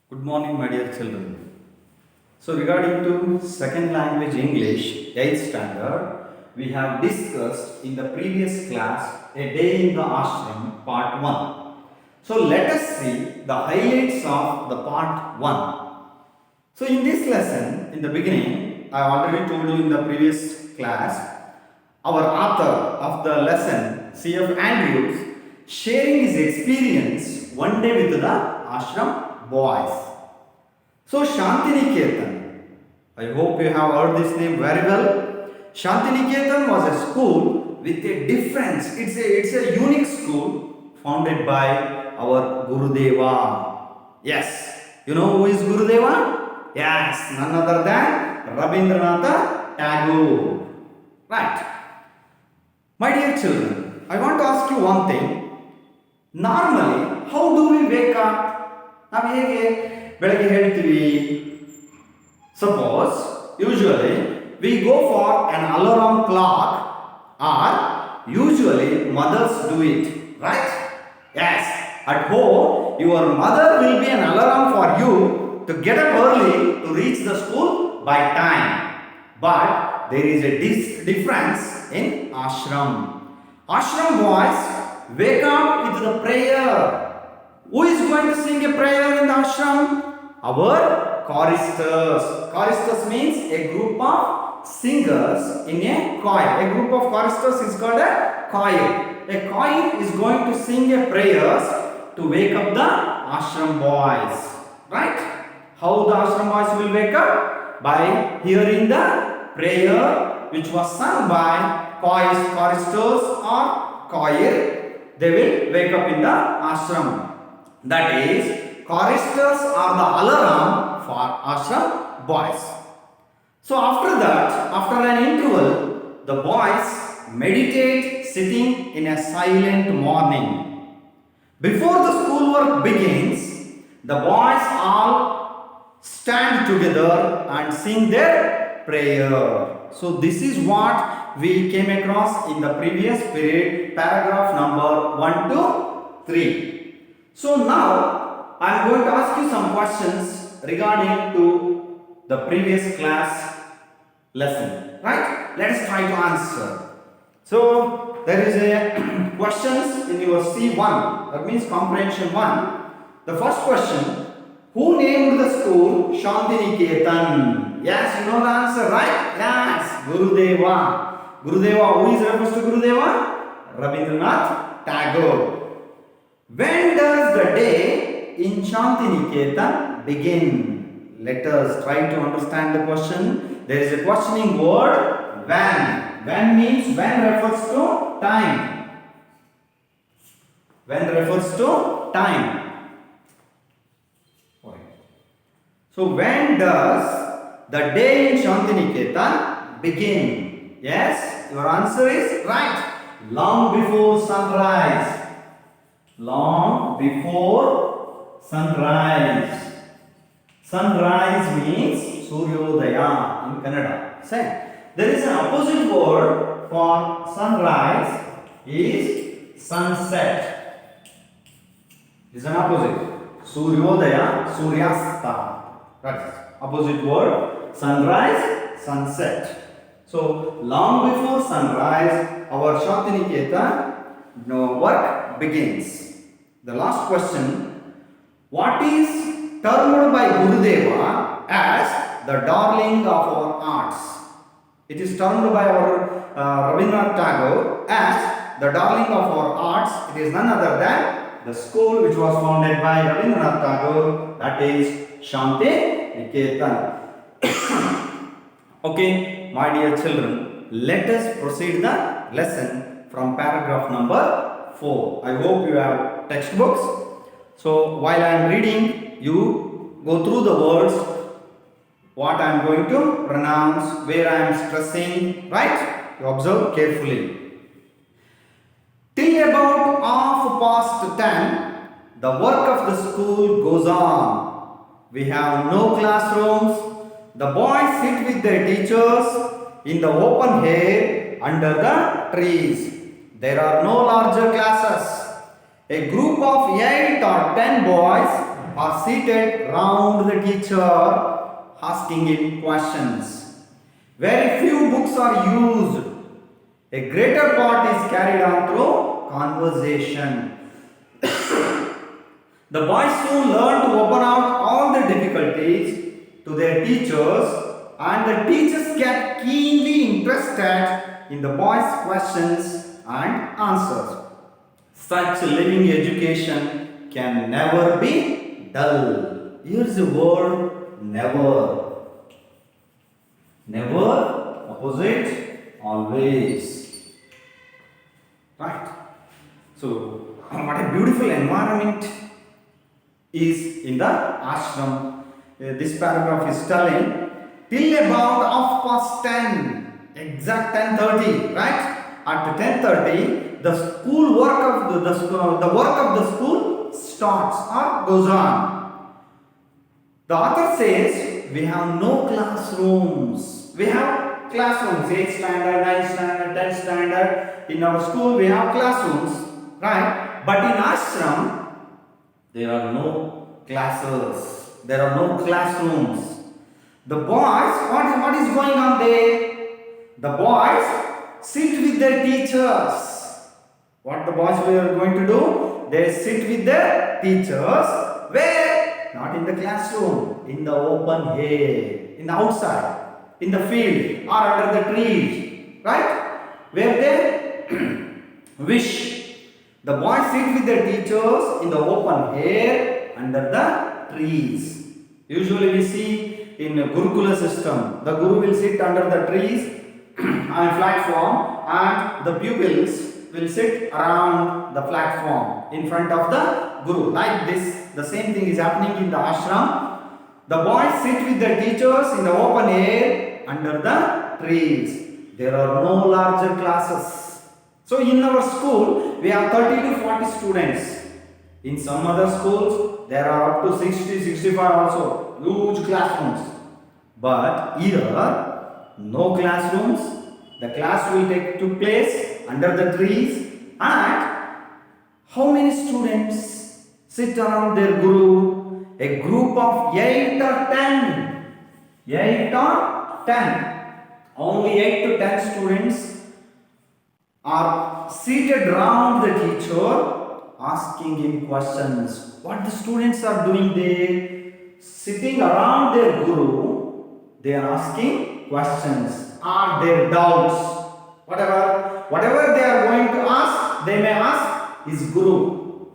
Good morning, my dear children. So, regarding to second language English, 8th standard, we have discussed in the previous class a day in the ashram, part 1. So, let us see the highlights of the part 1. So, in this lesson, in the beginning, I already told you in the previous class, our author of the lesson, C.F. Andrews, sharing his experience one day with the ashram boys. So Shantiniketan, I hope you have heard this name very well. Shantiniketan was a school with a difference. It's a unique school founded by our Gurudeva. Yes, you know who is Gurudeva? Yes, none other than Rabindranath Tagore. Right. My dear children, I want to ask you one thing. Normally, how do we wake up? ನಾವು ಹೇಗೆ ಬೆಳಗ್ಗೆ ಹೇಳ್ತೀವಿ? Suppose, usually, we go for an alarm clock or usually mothers do it, right? Yes, at home, your mother will be an alarm for you to get up early to reach the school by time. But there is a difference in ashram. Ashram boys wake up with the prayer. Who is going to sing a prayer in the ashram? Our choristers. Choristers means a group of singers in a choir. A group of choristers is called a choir. A choir is going to sing a prayers to wake up the ashram boys. Right? How the ashram boys will wake up? By hearing the prayer which was sung by choristers or choir. They will wake up in the ashram. That is, choristers are the alarm for ashram boys. So after that, after an interval, the boys meditate sitting in a silent morning. Before the schoolwork begins, the boys all stand together and sing their prayer. So this is what we came across in the previous period, paragraph number 1 to 3. So now I am going to ask you some questions regarding to the previous class lesson, right? Let us try to answer. So there is a questions in your C1, that means comprehension 1. The first question, who named the school Shantiniketan? Yes, you know the answer, right? Yes, Gurudeva. Gurudeva, who is refers to Gurudeva? Rabindranath Tagore. When does the day in Shantiniketan begin? Let us try to understand the question. There is a questioning word, when. When means when refers to time. When refers to time. So when does the day in Shantiniketan begin? Yes, your answer is right. Long before sunrise. Long before sunrise. Sunrise means Suryodaya in Kannada. Say, there is an opposite word for sunrise is sunset. Is an opposite. Suryodaya, Suryasta. That's opposite word. Sunrise, sunset. So long before sunrise, our Shantiniketan work begins. The last question, what is termed by Gurudeva as the darling of our arts? It is termed by our Rabindranath Tagore as the darling of our arts. It is none other than the school which was founded by Rabindranath Tagore, that is Shantiniketan. Okay, my dear children, let us proceed the lesson from paragraph number 4. I hope you have textbooks. So while I am reading, you go through the words, what I am going to pronounce, where I am stressing, right? You observe carefully. Till about 10:30, the work of the school goes on. We have no classrooms. The boys sit with their teachers in the open air under the trees. There are no larger classes. A group of 8 or 10 boys are seated round the teacher asking him questions. Very few books are used. A greater part is carried on through conversation. The boys soon learn to open out all the difficulties to their teachers, and the teachers get keenly interested in the boys' questions and answers. Such living education can never be dull. Here's the word never. Never, opposite, always. Right? So, what a beautiful environment is in the ashram. This paragraph is telling till about 10:30, exact 10:30, right? At 10:30, the school work of the work of the school starts or goes on. The author says we have no classrooms. We have classrooms, 8th standard, 9th standard, 10th standard. In our school, we have classrooms, right? But in ashram, there are no classes. There are no classrooms. The boys, what is going on there? The boys sit with their teachers. What the boys were going to do? They sit with their teachers. Where? Not in the classroom. In the open air. In the outside. In the field. Or under the trees. Right? Where they wish. The boys sit with their teachers in the open air under the trees. Usually we see in a Gurukula system, the Guru will sit under the trees on platform, and the pupils will sit around the platform in front of the Guru. Like this, the same thing is happening in the ashram. The boys sit with their teachers in the open air under the trees. There are no larger classes. So in our school, we have 30 to 40 students. In some other schools, there are up to 60, 65 also. Huge classrooms. But here, no classrooms. The class will take place under the trees. And how many students sit around their guru? A group of 8 or 10. 8 or 10. Only 8 to 10 students are seated around the teacher asking him questions. What the students are doing there? Sitting around their guru, they are asking questions. Are there doubts? Whatever they are going to ask, they may ask his guru.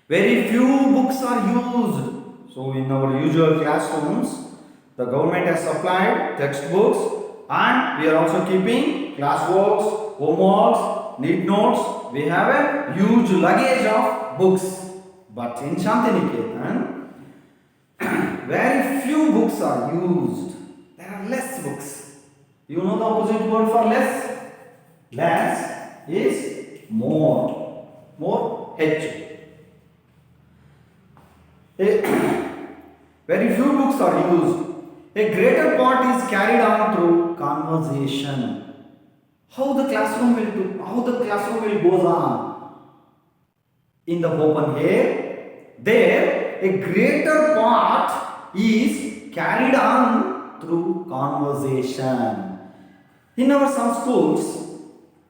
Very few books are used. So in our usual classrooms, the government has supplied textbooks, and we are also keeping classworks, homeworks, need notes. We have a huge luggage of books. But in Shantiniketan, very few books are used. There are less books. You know the opposite word for less? Less is more. More H. Very few books are used. A greater part is carried on through conversation. How the classroom will goes on in the open air. There, a greater part is carried on through conversation. In our some schools,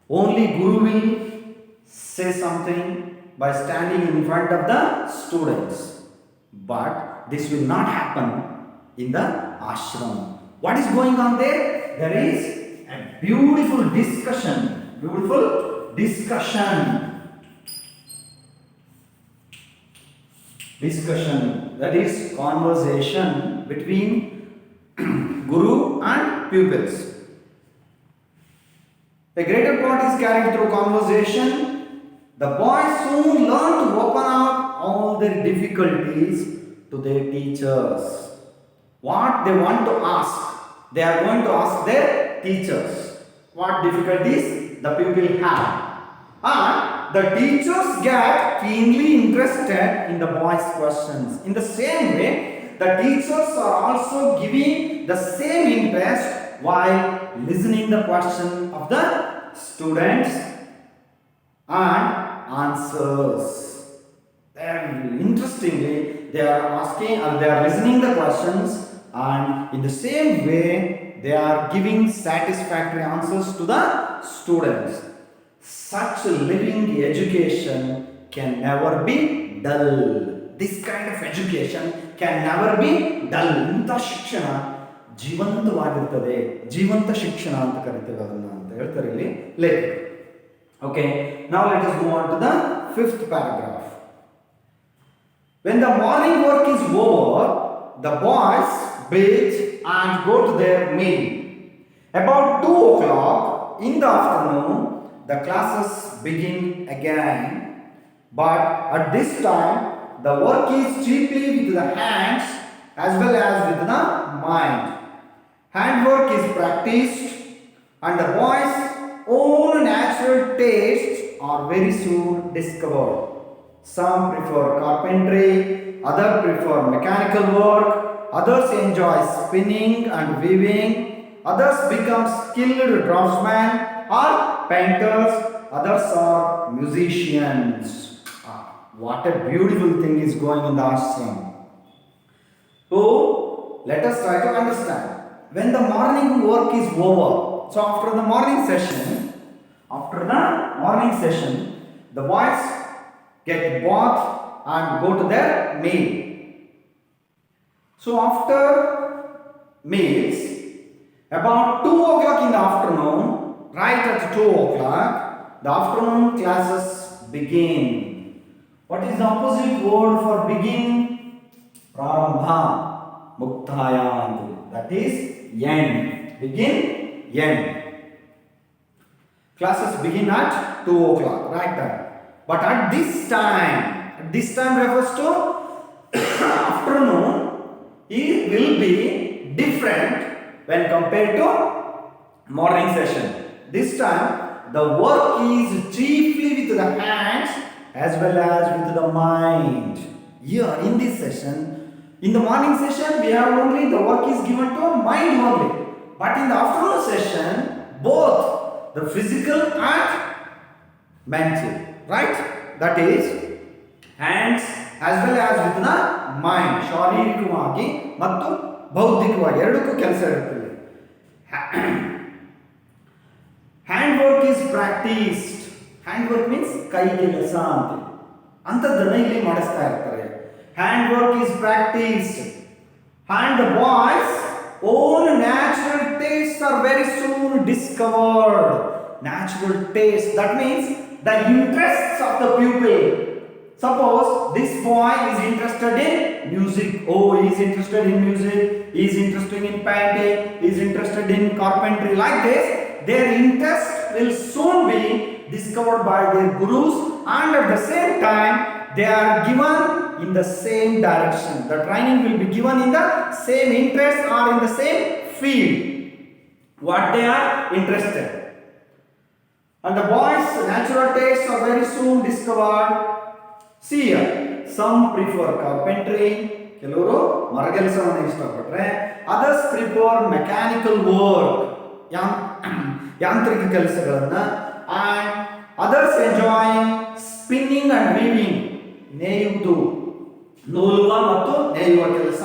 only Guru will say something by standing in front of the students. But this will not happen in the ashram. What is going on there? There is a beautiful discussion. Beautiful discussion. Discussion. That is conversation between Guru and pupils. A greater part is carried through conversation. The boys soon learn to open up all their difficulties to their teachers. What they want to ask, they are going to ask their teachers. What difficulties the pupil have. And the teachers get keenly interested in the boys' questions. In the same way, the teachers are also giving the same interest while listening the question of the students and answers. And interestingly, They are asking or they are listening the questions, and in the same way they are giving satisfactory answers to the students. Such living education can never be dull. This kind of education can never be dull. ಇಂಥ ಶಿಕ್ಷಣ ಜೀವಂತವಾಗಿರ್ತದೆ. ಜೀವಂತ ಶಿಕ್ಷಣ ಅಂತ ಕರಿತೇವೆ ಅದನ್ನ ಅಂತ ಹೇಳ್ತಾರೆ ಇಲ್ಲಿ ಲೇಖಕ. Okay, now let us move on to the fifth paragraph. When the morning work is over, the boys bathe and go to their meal. About 2 o'clock in the afternoon, the classes begin again. But at this time, the work is chiefly with the hands as well as with the mind. Handwork is practiced, and the boys' own natural tastes are very soon discovered. Some prefer carpentry, others prefer mechanical work, others enjoy spinning and weaving, others become skilled draftsmen or painters, others are musicians. What a beautiful thing is going in the ashram. So, let us try to understand. When the morning work is over, so after the morning session, the boys get bath and go to their meal. So after meals, about 2 o'clock in the afternoon, right at 2 o'clock, the afternoon classes begin. What is the opposite word for begin? Prarambha, Muktaya. That is end. Begin, end. Classes begin at 2 o'clock, right there. But at this time refers to afternoon, it will be different when compared to morning session. This time, the work is chiefly with the hands as well as with the mind. Here in this session, in the morning session, we have only the work is given to mind only. But in the afternoon session, both the physical and mental, right? That is hands as well as with the mind. ಶಾರೀರಿಕವಾಗಿ ಮತ್ತು ಬೌದ್ಧಿಕವಾಗಿ ಎರಡಕ್ಕೂ ಕೆಲಸ ಇರುತ್ತದೆ. Handwork is practiced. Handwork means ಕೈ ಕೆಲಸ ಅಂತ ಅಂತದನ್ನ ಇಲ್ಲಿ ಮಾಡಿಸ್ತಾ ಇರ್ತಾರೆ. Handwork is practiced, and the boys' own natural tastes are very soon discovered. Natural taste, that means the interests of the pupil. Suppose this boy is interested in music. Oh, he is interested in music. He is interested in painting. He is interested in carpentry. Like this, their interest will soon be discovered by their gurus, and at the same time, they are given in the same direction. The training will be given in the same interest or in the same field what they are interested. And the boys' natural tastes are very soon discovered. See here, some prefer carpentry, ಕೆಲವರು ಮರಗೆಲಸವನ್ನು ಇಷ್ಟಪಟ್ಟರೆ, others prefer mechanical work, ಯಾಂತ್ರಿಕ ಕೆಲಸಗಳನ್ನ, and others enjoy spinning and weaving, ನೇಯುವುದು, ನೂಲುವ ಮತ್ತು ನೇಯುವ ಕೆಲಸ.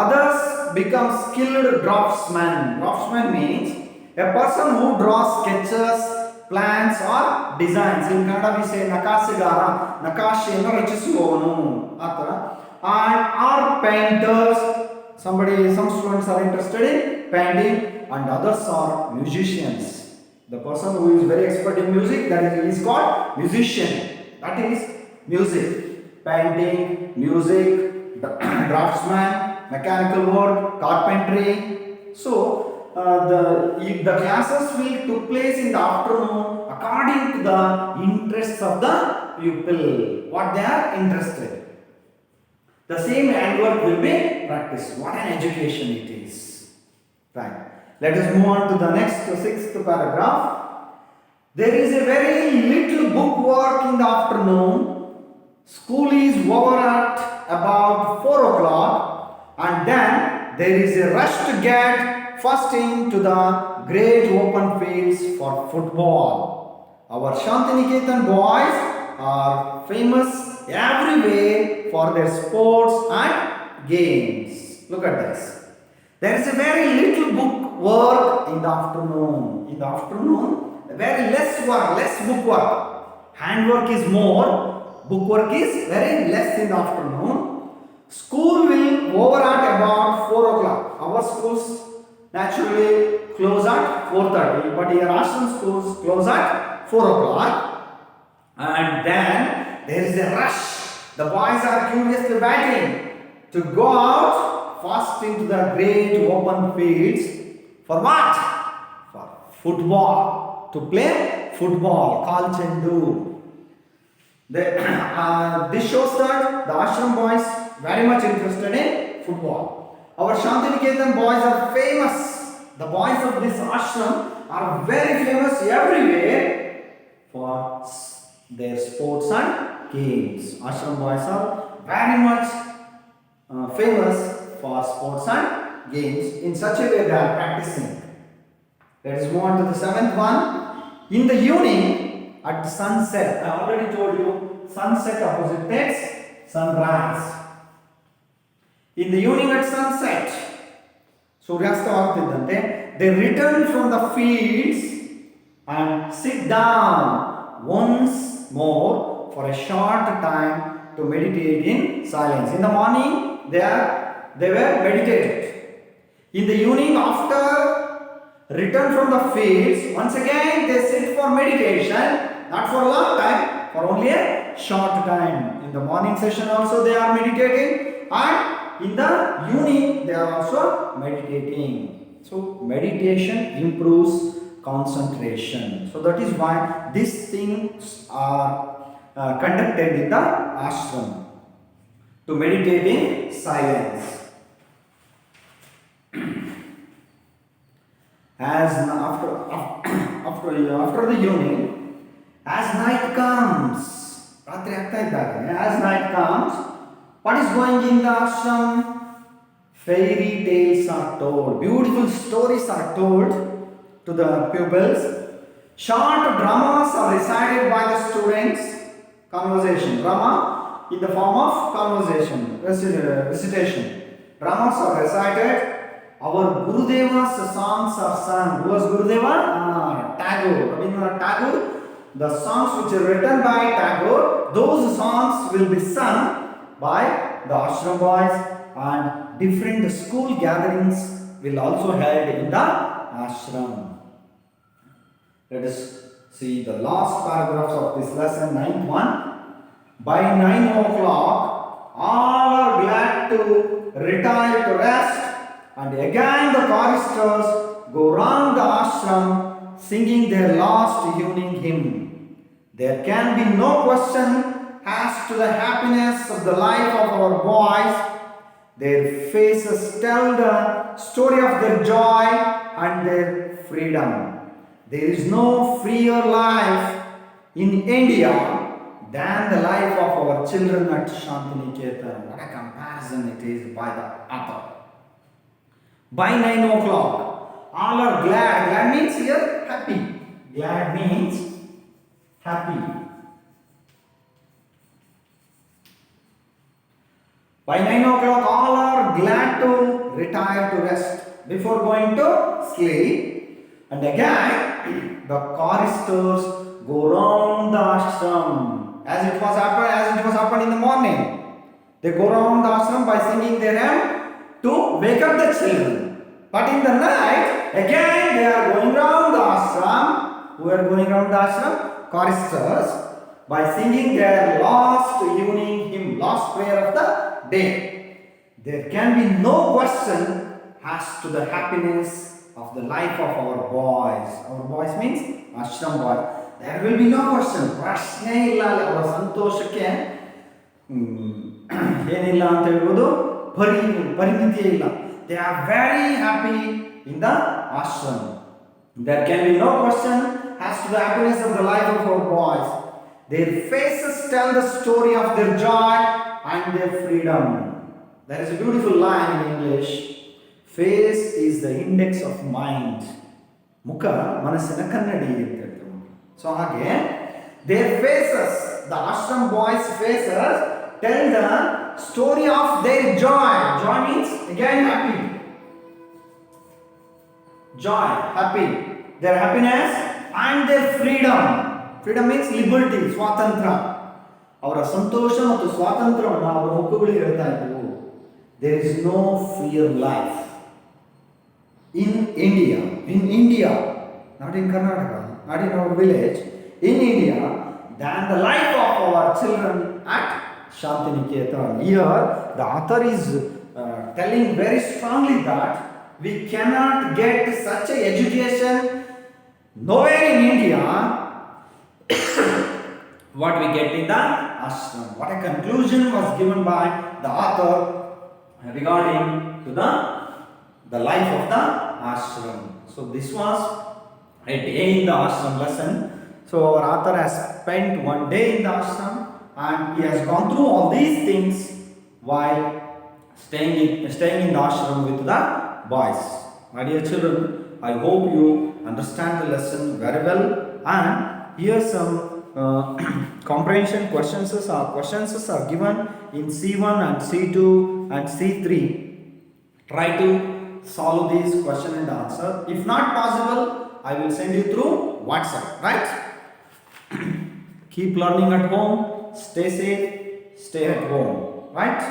Others become skilled draftsmen. Draftsman means a person who draws sketches, plans or designs. In Kannada we say ನಕಾಸೆಗಾರ, ನಕಾಶೆಯನ್ನು ರಚಿಸುವವನು ಆತರ. And are painters. Some students are interested in painting, and others are musicians. The person who is very expert in music, that is called musician. That is music, painting, music, draftsman, mechanical work, carpentry. So the classes will took place in the afternoon according to the interests of the pupil, what they are interested. The same handwork will be practiced. What an education it is. Right. Let us move on to the next sixth paragraph. There is a very little book work in the afternoon. School is over at about 4 o'clock, and then there is a rush to get first into the great open fields for football. Our Shantiniketan boys are famous everywhere for their sports and games. Look at this. There is a very little book work in the afternoon. In the afternoon, very less work, less book work. Handwork is more, book work is very less in the afternoon. School will over at about 4 o'clock. Our schools naturally close at 4:30, but your ashram schools close at 4 o'clock. And then there is a rush. The boys are curiously waiting to go out fast into the great open fields. For what? For football. To play football, called Chendu. This shows that the ashram boys very much interested in football. Our Shantiniketan boys are famous. The boys of this ashram are very famous everywhere for their sports and games. Ashram boys are very much famous for sports and games. In such a way they are practicing. Let us move on to the seventh one. In the evening at sunset, I already told you, sunset opposite takes sunrise. In the evening at sunset, Suryasta agtidante, they return from the fields and sit down once more for a short time to meditate in silence. In the morning, they were meditated. In the evening, after return from the fields, once again they sit for meditation, not for a long time, for only a short time. In the morning session also they are meditating, and in the evening they are also meditating. So meditation improves concentration. So that is why these things are conducted in the ashram, to meditate in silence. As after the evening, as night comes, as night comes, what is going in the ashram? Fairy tales are told, beautiful stories are told to the pupils. Short dramas are recited by the students. Conversation, drama in the form of conversation, recitation. Dramas are recited. Our Gurudeva's songs are sung. Who was Gurudeva? Tagore, Rabindranath Tagore. The songs which are written by Tagore, those songs will be sung by the ashram boys, and different school gatherings will also held in the ashram. Let us see the last paragraphs of this lesson, 9th one. By 9 o'clock, all are glad to retire to rest. And again the choristers go round the ashram singing their last evening hymn. There can be no question as to the happiness of the life of our boys. Their faces tell the story of their joy and their freedom. There is no freer life in India than the life of our children at Shantiniketan. What a comparison it is by the author. By 9 o'clock, all are glad. Glad means here happy. Glad means happy. By 9 o'clock, all are glad to retire to rest before going to sleep. And again, the choristers go round the ashram as it was happened in the morning. They go round the ashram by singing their hymn to wake up the children. But in the night, again they are going round the ashram. Who are going round the ashram? Choristers, by singing their last evening hymn, last prayer of the day. There can be no question as to the happiness of the life of our boys. Our boys means ashram boys. There will be no question. Prashne illa avara santoshake ಏನಿಲ್ಲ ಅಂತ ಹೇಳ್ಬೋದು, ಪರಿಮಿತಿ ಇಲ್ಲ. They are very happy in the ashram. There can be no question as to the happiness of the life of our boys. Their faces tell the story of their joy and their freedom. There is a beautiful line in English. Face is the index of mind. ಮುಖ ಮನಸ್ಸಿನ ಕನ್ನಡಿ ಅಂತ ಹೇಳ್ತಾರೆ. So ಹಾಗೆ their faces, the ashram boys' faces tell the story of their joy. Joy means again happy. Joy, happy. Their happiness and their freedom. Freedom means liberty, ಸ್ವಾತಂತ್ರ್ಯ. ಅವರ ಸಂತೋಷ ಮತ್ತು ಸ್ವಾತಂತ್ರ್ಯವನ್ನು ಅವರ ಮುಖಗಳಿಗೆ ಹೇಳ್ತಾ ಇದ್ವು. There is no fear life in India, not in Karnataka, not in our village, in India, than the life of our children at Shantiniketan. Here, the author is telling very strongly that we cannot get such a education nowhere in India what we get in the ashram. What a conclusion was given by the author regarding to the life of the ashram. So this was a day in the ashram lesson. So our author has spent one day in the ashram and he has gone through all these things while staying in the ashram with the boys. My dear children, I hope you understand the lesson very well, and here some comprehension questions are given in C1 and C2 and C3. Try to solve these question and answer. If not possible, I will send you through WhatsApp, right? Keep learning at home, stay safe, stay at home, right?